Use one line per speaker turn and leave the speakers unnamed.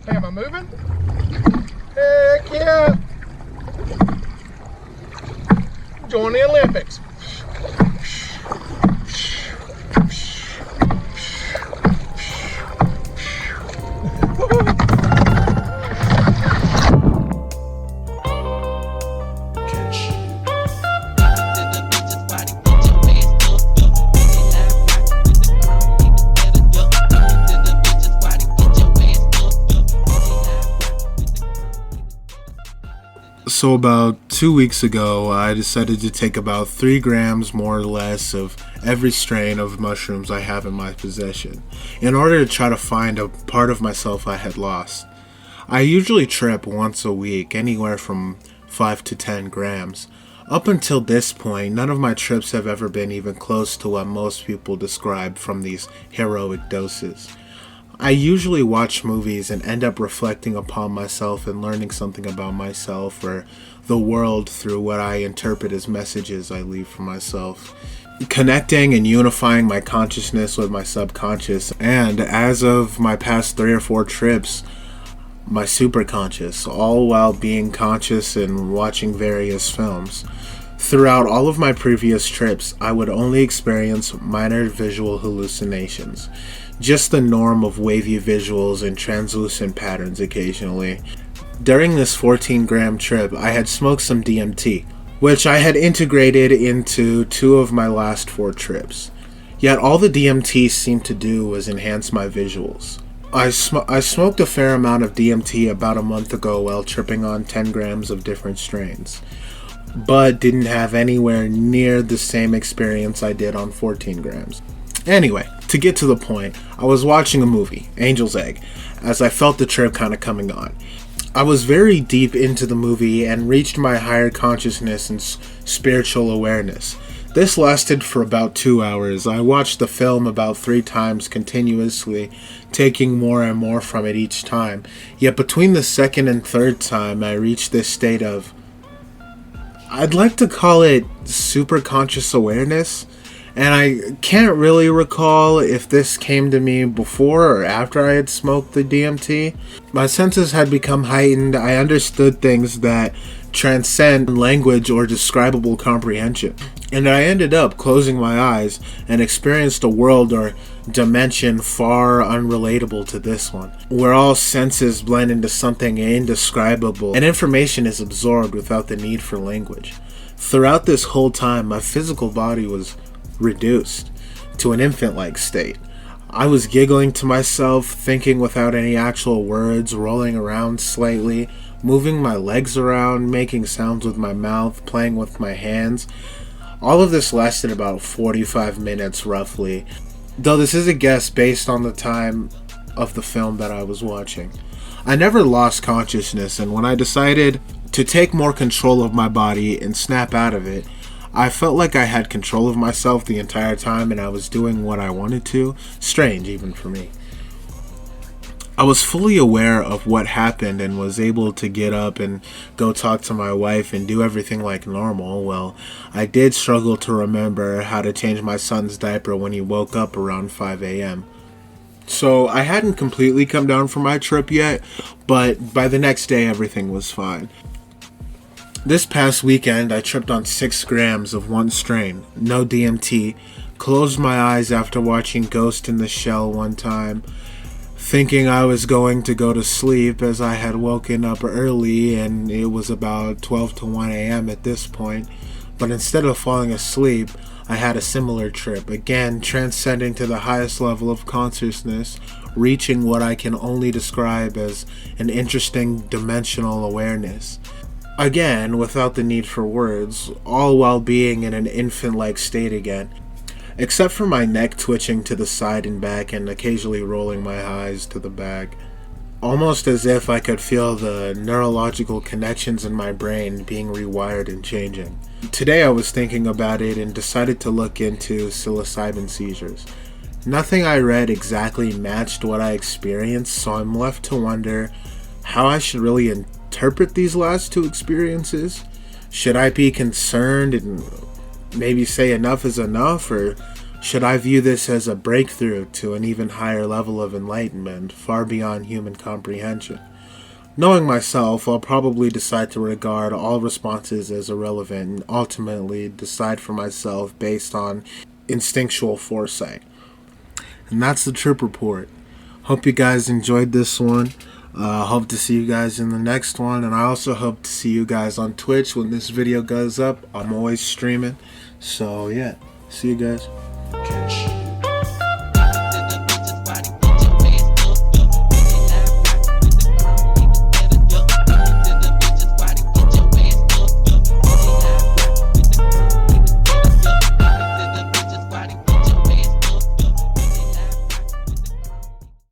Hey, am I moving? Heck yeah! Join the Olympics.
So about 2 weeks ago, I decided to take about 3 grams more or less of every strain of mushrooms I have in my possession, in order to try to find a part of myself I had lost. I usually trip once a week, anywhere from 5 to 10 grams. Up until this point, none of my trips have ever been even close to what most people describe from these heroic doses. I usually watch movies and end up reflecting upon myself and learning something about myself or the world through what I interpret as messages I leave for myself, connecting and unifying my consciousness with my subconscious, and as of my past 3 or 4 trips, my superconscious, all while being conscious and watching various films. Throughout all of my previous trips, I would only experience minor visual hallucinations, just the norm of wavy visuals and translucent patterns occasionally. During this 14-gram trip, I had smoked some DMT, which I had integrated into 2 of my last 4 trips. Yet all the DMT seemed to do was enhance my visuals. I smoked a fair amount of DMT about a month ago while tripping on 10 grams of different strains, but didn't have anywhere near the same experience I did on 14 grams. Anyway, to get to the point, I was watching a movie, Angel's Egg, as I felt the trip kind of coming on. I was very deep into the movie and reached my higher consciousness and spiritual awareness. This lasted for about 2 hours. I watched the film about 3 times continuously, taking more and more from it each time. Yet between the second and third time, I reached this state of, I'd like to call it super conscious awareness. And I can't really recall if this came to me before or after I had smoked the DMT. My senses had become heightened. I understood things that transcend language or describable comprehension. And I ended up closing my eyes and experienced a world or dimension far unrelatable to this one, where all senses blend into something indescribable and information is absorbed without the need for language. Throughout this whole time, my physical body was reduced to an infant-like state. I was giggling to myself, thinking without any actual words, rolling around slightly, moving my legs around, making sounds with my mouth, playing with my hands. All of this lasted about 45 minutes roughly, though this is a guess based on the time of the film that I was watching. I never lost consciousness, and when I decided to take more control of my body and snap out of it, I felt like I had control of myself the entire time and I was doing what I wanted to. Strange, even for me. I was fully aware of what happened and was able to get up and go talk to my wife and do everything like normal. Well, I did struggle to remember how to change my son's diaper when he woke up around 5 a.m. So I hadn't completely come down from my trip yet, but by the next day everything was fine. This past weekend, I tripped on 6 grams of one strain, no DMT, closed my eyes after watching Ghost in the Shell one time, thinking I was going to go to sleep as I had woken up early and it was about 12 to 1 a.m. at this point, but instead of falling asleep, I had a similar trip, again transcending to the highest level of consciousness, reaching what I can only describe as an interesting dimensional awareness. Again, without the need for words, all while being in an infant-like state again, except for my neck twitching to the side and back and occasionally rolling my eyes to the back, almost as if I could feel the neurological connections in my brain being rewired and changing. Today I was thinking about it and decided to look into psilocybin seizures. Nothing I read exactly matched what I experienced, so I'm left to wonder how I should really interpret these last 2 experiences. Should I be concerned and maybe say enough is enough, or Should I view this as a breakthrough to an even higher level of enlightenment, far beyond human comprehension? Knowing myself, I'll probably decide to regard all responses as irrelevant and ultimately decide for myself based on instinctual foresight. And that's the trip report. Hope you guys enjoyed this one. Hope to see you guys in the next one. And I also hope to see you guys on Twitch when this video goes up. I'm always streaming. So yeah, see you guys.